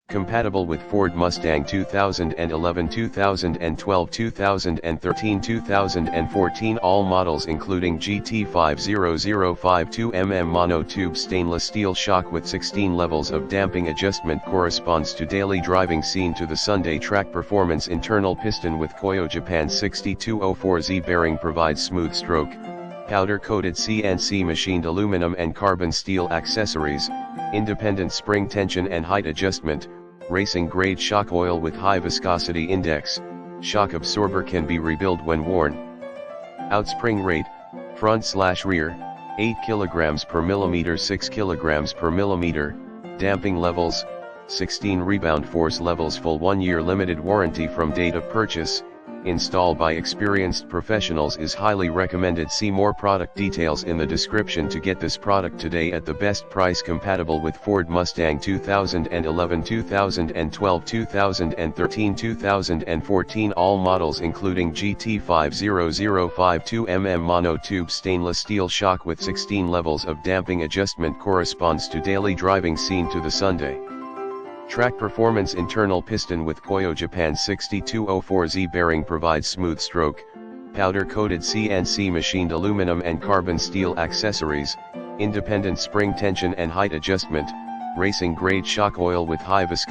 Compatible with Ford Mustang 2011, 2012, 2013, 2014, all models including GT50052mm monotube stainless steel shock with 16 levels of damping adjustment corresponds to daily driving scene to the Sunday track performance. Internal piston with Koyo Japan 6204Z bearing provides smooth stroke. Powder-coated CNC machined aluminum and carbon steel accessories, independent spring tension and height adjustment, racing-grade shock oil with high viscosity index. Shock absorber can be rebuilt when worn. Outspring rate, front/rear, 8 kg per millimeter, 6 kg per millimeter. Damping levels, 16 rebound force levels. Full 1-year limited warranty from date of purchase. Installed by experienced professionals is highly recommended. See more product details in the description to get this product today at the best price. Compatible with Ford Mustang 2011, 2012, 2013, 2014, all models including GT50052mm monotube stainless steel shock with 16 levels of damping adjustment corresponds to daily driving scene to the Sunday track performance. Internal piston with Koyo Japan 6204Z bearing provides smooth stroke. Powder-coated CNC machined aluminum and carbon steel accessories, independent spring tension and height adjustment, racing grade shock oil with high viscosity.